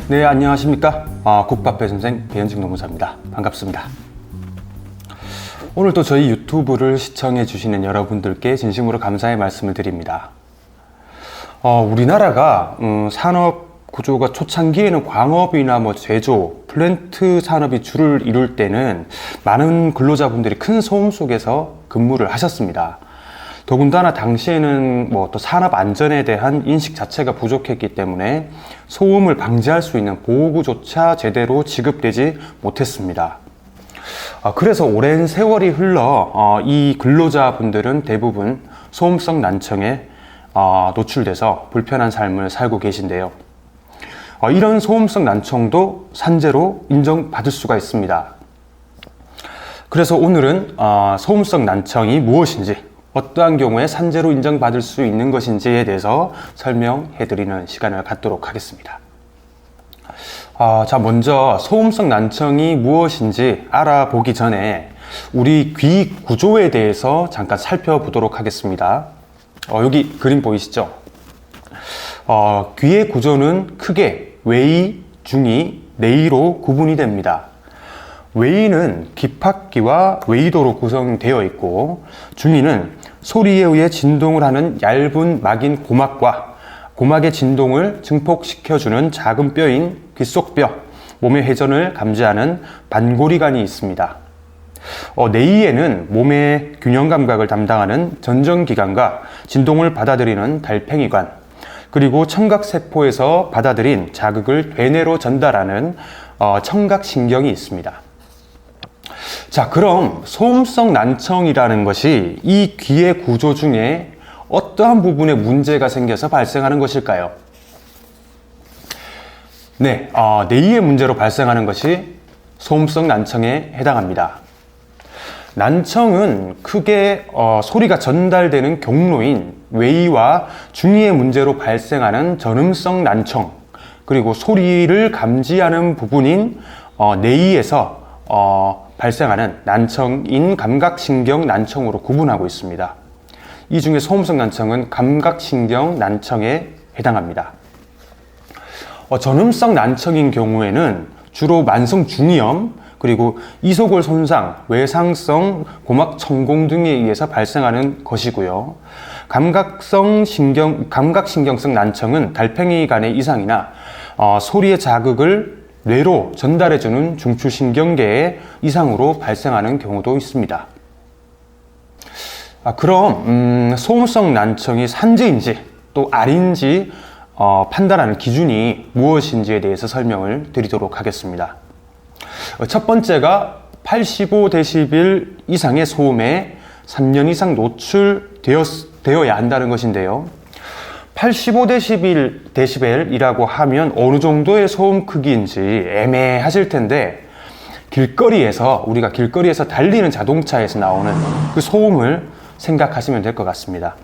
네, 안녕하십니까. 국밥배 선생 배현직 노무사입니다. 반갑습니다. 오늘도 저희 유튜브를 시청해 주시는 여러분들께 진심으로 감사의 말씀을 드립니다. 우리나라가 산업 구조가 초창기에는 광업이나 제조, 플랜트 산업이 주를 이룰 때는 많은 근로자분들이 큰 소음 속에서 근무를 하셨습니다. 더군다나 당시에는 또 산업 안전에 대한 인식 자체가 부족했기 때문에 소음을 방지할 수 있는 보호구조차 제대로 지급되지 못했습니다. 그래서 오랜 세월이 흘러 이 근로자분들은 대부분 소음성 난청에 노출돼서 불편한 삶을 살고 계신데요. 이런 소음성 난청도 산재로 인정받을 수가 있습니다. 그래서 오늘은 소음성 난청이 무엇인지, 어떠한 경우에 산재로 인정받을 수 있는 것인지에 대해서 설명해드리는 시간을 갖도록 하겠습니다. 자, 먼저 소음성 난청이 무엇인지 알아보기 전에 우리 귀 구조에 대해서 잠깐 살펴보도록 하겠습니다. 여기 그림 보이시죠? 귀의 구조는 크게 외이, 중이, 내이로 구분이 됩니다. 외이는 귓바퀴와 외이도로 구성되어 있고, 중이는 소리에 의해 진동을 하는 얇은 막인 고막과 고막의 진동을 증폭시켜주는 작은 뼈인 귓속뼈, 몸의 회전을 감지하는 반고리관이 있습니다. 내이에는 몸의 균형 감각을 담당하는 전정기관과 진동을 받아들이는 달팽이관, 그리고 청각세포에서 받아들인 자극을 되뇌로 전달하는 청각신경이 있습니다. 자, 그럼 소음성 난청이라는 것이 이 귀의 구조 중에 어떠한 부분에 문제가 생겨서 발생하는 것일까요? 네, 내이의 문제로 발생하는 것이 소음성 난청에 해당합니다. 난청은 크게 소리가 전달되는 경로인 외이와 중이의 문제로 발생하는 전음성 난청, 그리고 소리를 감지하는 부분인 내이에서 발생하는 난청인 감각신경 난청으로 구분하고 있습니다. 이 중에 소음성 난청은 감각신경 난청에 해당합니다. 전음성 난청인 경우에는 주로 만성 중이염, 그리고 이소골 손상, 외상성 고막 천공 등에 의해서 발생하는 것이고요. 감각신경성 난청은 달팽이 간의 이상이나 소리의 자극을 뇌로 전달해주는 중추신경계의 이상으로 발생하는 경우도 있습니다. 그럼 소음성 난청이 산재인지 또 아닌지 판단하는 기준이 무엇인지에 대해서 설명을 드리도록 하겠습니다. 첫 번째가 85dB 이상의 소음에 3년 이상 노출되어야 한다는 것인데요. 85dB이라고 하면 어느 정도의 소음 크기인지 애매하실 텐데, 우리가 길거리에서 달리는 자동차에서 나오는 그 소음을 생각하시면 될 것 같습니다.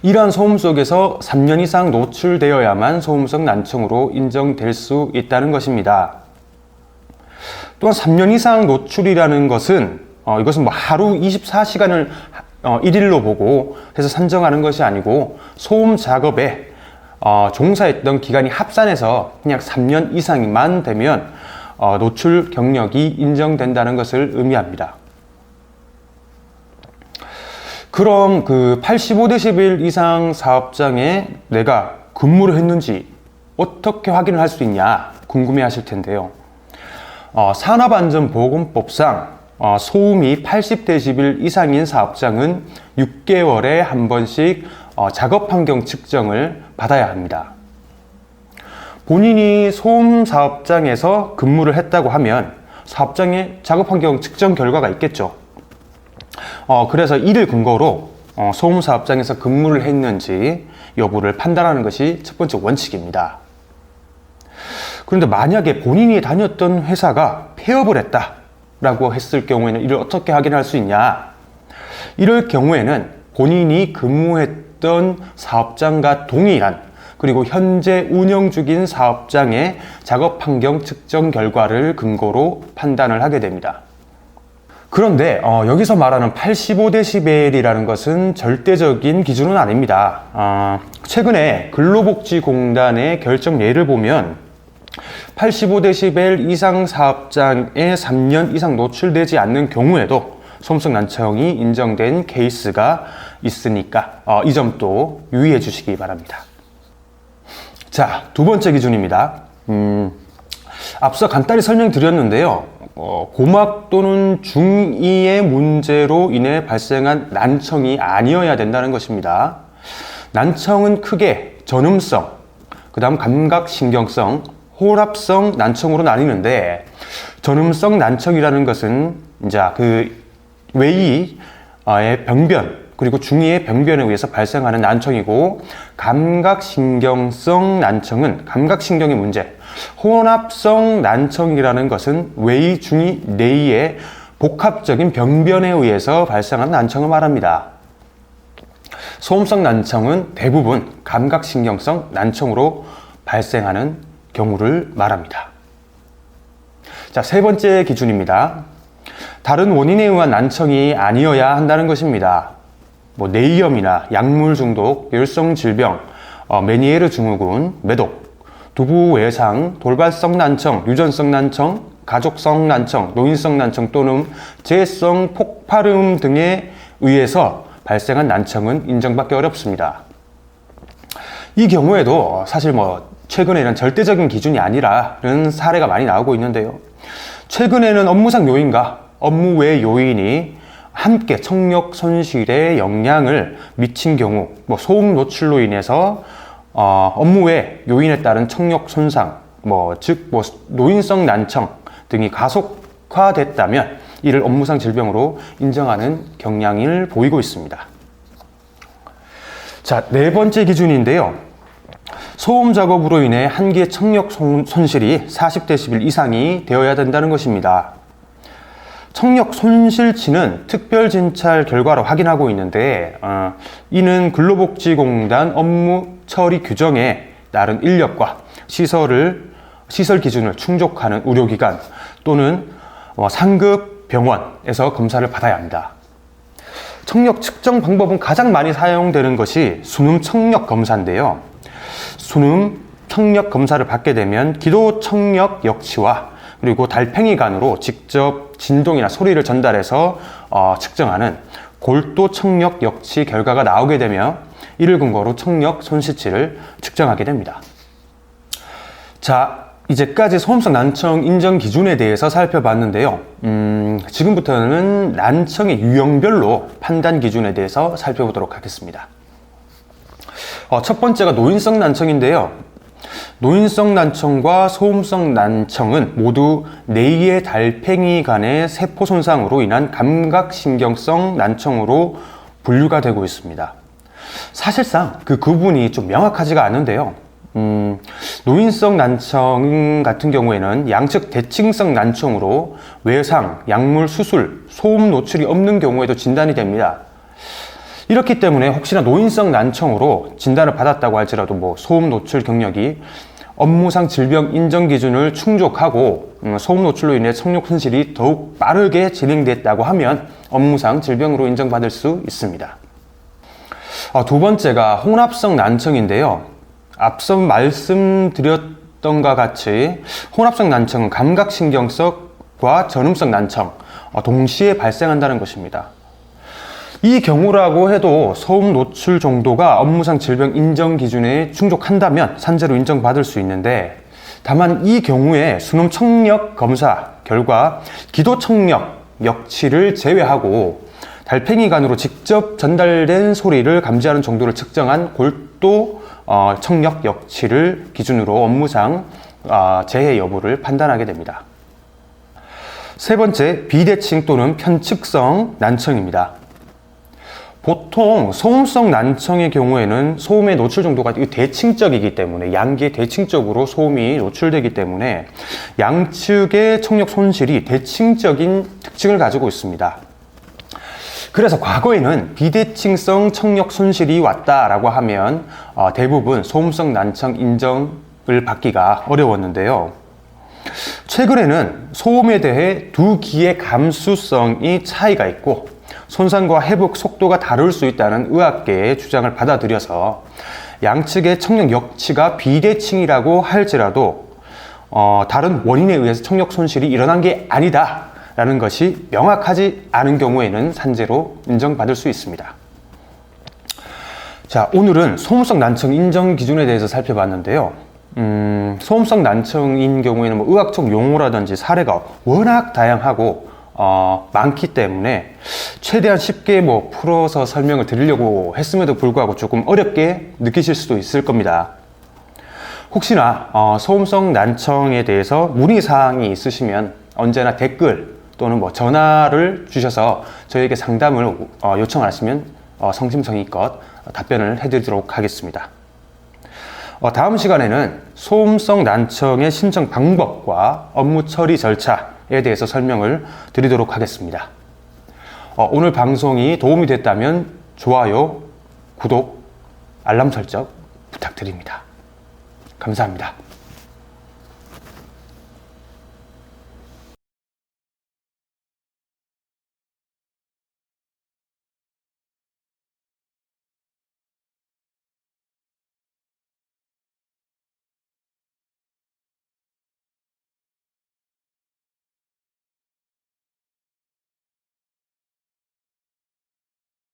이러한 소음 속에서 3년 이상 노출되어야만 소음성 난청으로 인정될 수 있다는 것입니다. 또한 3년 이상 노출이라는 것은 이것은 하루 24시간을 1일로 보고 해서 산정하는 것이 아니고, 소음 작업에 종사했던 기간이 합산해서 그냥 3년 이상만 되면 노출 경력이 인정된다는 것을 의미합니다. 그럼 그 85dB 이상 사업장에 내가 근무를 했는지 어떻게 확인을 할 수 있냐 궁금해 하실 텐데요. 산업안전보건법상 소음이 80dB 이상인 사업장은 6개월에 한 번씩 작업환경 측정을 받아야 합니다. 본인이 소음 사업장에서 근무를 했다고 하면 사업장에 작업환경 측정 결과가 있겠죠. 그래서 이를 근거로 소음 사업장에서 근무를 했는지 여부를 판단하는 것이 첫 번째 원칙입니다. 그런데 만약에 본인이 다녔던 회사가 폐업을 했다라고 했을 경우에는 이를 어떻게 확인할 수 있냐? 이럴 경우에는 본인이 근무했던 사업장과 동일한, 그리고 현재 운영 중인 사업장의 작업 환경 측정 결과를 근거로 판단을 하게 됩니다. 그런데 여기서 말하는 85dB이라는 것은 절대적인 기준은 아닙니다. 최근에 근로복지공단의 결정 예를 보면 85dB 이상 사업장에 3년 이상 노출되지 않는 경우에도 소음성 난청이 인정된 케이스가 있으니까 이 점도 유의해 주시기 바랍니다. 자, 두 번째 기준입니다. 앞서 간단히 설명드렸는데요. 고막 또는 중이의 문제로 인해 발생한 난청이 아니어야 된다는 것입니다. 난청은 크게 전음성, 그 다음 감각신경성, 혼합성 난청으로 나뉘는데, 전음성 난청이라는 것은 이제 그 외이의 병변 그리고 중이의 병변에 의해서 발생하는 난청이고, 감각신경성 난청은 감각신경의 문제, 혼합성 난청이라는 것은 외이, 중이, 내이의 복합적인 병변에 의해서 발생하는 난청을 말합니다. 소음성 난청은 대부분 감각신경성 난청으로 발생하는 경우를 말합니다. 자, 세 번째 기준입니다. 다른 원인에 의한 난청이 아니어야 한다는 것입니다. 뇌염이나 약물 중독, 열성 질병, 메니에르 증후군, 매독, 두부 외상, 돌발성 난청, 유전성 난청, 가족성 난청, 노인성 난청 또는 재성 폭발음 등에 의해서 발생한 난청은 인정받기 어렵습니다. 이 경우에도 사실 최근에는 절대적인 기준이 아니라는 사례가 많이 나오고 있는데요. 최근에는 업무상 요인과 업무 외 요인이 함께 청력 손실에 영향을 미친 경우, 소음 노출로 인해서 업무 외 요인에 따른 청력 손상, 즉 노인성 난청 등이 가속화됐다면 이를 업무상 질병으로 인정하는 경향을 보이고 있습니다. 자, 네 번째 기준인데요. 소음 작업으로 인해 한계 청력 손실이 40dB 이상이 되어야 된다는 것입니다. 청력 손실치는 특별 진찰 결과로 확인하고 있는데, 이는 근로복지공단 업무 처리 규정에 따른 인력과 시설 기준을 충족하는 의료기관 또는 상급 병원에서 검사를 받아야 합니다. 청력 측정 방법은 가장 많이 사용되는 것이 수능 청력 검사인데요. 수능 청력 검사를 받게 되면 기도 청력 역치와 그리고 달팽이관으로 직접 진동이나 소리를 전달해서 측정하는 골도 청력 역치 결과가 나오게 되며 이를 근거로 청력 손실치를 측정하게 됩니다. 자, 이제까지 소음성 난청 인정 기준에 대해서 살펴봤는데요. 지금부터는 난청의 유형별로 판단 기준에 대해서 살펴보도록 하겠습니다. 첫 번째가 노인성 난청인데요. 노인성 난청과 소음성 난청은 모두 뇌의 달팽이관의 세포 손상으로 인한 감각신경성 난청으로 분류가 되고 있습니다. 사실상 그 구분이 좀 명확하지가 않은데요. 노인성 난청 같은 경우에는 양측 대칭성 난청으로 외상, 약물 수술, 소음 노출이 없는 경우에도 진단이 됩니다. 이렇기 때문에 혹시나 노인성 난청으로 진단을 받았다고 할지라도 소음 노출 경력이 업무상 질병 인정 기준을 충족하고 소음 노출로 인해 청력 손실이 더욱 빠르게 진행됐다고 하면 업무상 질병으로 인정받을 수 있습니다. 두 번째가 혼합성 난청인데요. 앞서 말씀드렸던 것 같이 혼합성 난청은 감각신경성과 전음성 난청 동시에 발생한다는 것입니다. 이 경우라고 해도 소음 노출 정도가 업무상 질병 인정 기준에 충족한다면 산재로 인정받을 수 있는데, 다만 이 경우에 수능 청력 검사 결과 기도 청력 역치를 제외하고 달팽이관으로 직접 전달된 소리를 감지하는 정도를 측정한 골도 청력 역치를 기준으로 업무상 재해 여부를 판단하게 됩니다. 세 번째, 비대칭 또는 편측성 난청입니다. 보통 소음성 난청의 경우에는 소음의 노출 정도가 대칭적이기 때문에, 양기의 대칭적으로 소음이 노출되기 때문에 양측의 청력 손실이 대칭적인 특징을 가지고 있습니다. 그래서 과거에는 비대칭성 청력 손실이 왔다라고 하면 대부분 소음성 난청 인정을 받기가 어려웠는데요. 최근에는 소음에 대해 두 기의 감수성이 차이가 있고 손상과 회복 속도가 다를 수 있다는 의학계의 주장을 받아들여서 양측의 청력 역치가 비대칭이라고 할지라도 다른 원인에 의해서 청력 손실이 일어난 게 아니다 라는 것이 명확하지 않은 경우에는 산재로 인정받을 수 있습니다. 자, 오늘은 소음성 난청 인정 기준에 대해서 살펴봤는데요. 소음성 난청인 경우에는 뭐 의학적 용어라든지 사례가 워낙 다양하고 많기 때문에 최대한 쉽게 뭐 풀어서 설명을 드리려고 했음에도 불구하고 조금 어렵게 느끼실 수도 있을 겁니다. 혹시나 소음성 난청에 대해서 문의사항이 있으시면 언제나 댓글 또는 뭐 전화를 주셔서 저에게 상담을 요청하시면 성심성의껏 답변을 해드리도록 하겠습니다. 다음 시간에는 소음성 난청의 신청 방법과 업무 처리 절차에 대해서 설명을 드리도록 하겠습니다. 오늘 방송이 도움이 됐다면 좋아요, 구독, 알람 설정 부탁드립니다. 감사합니다.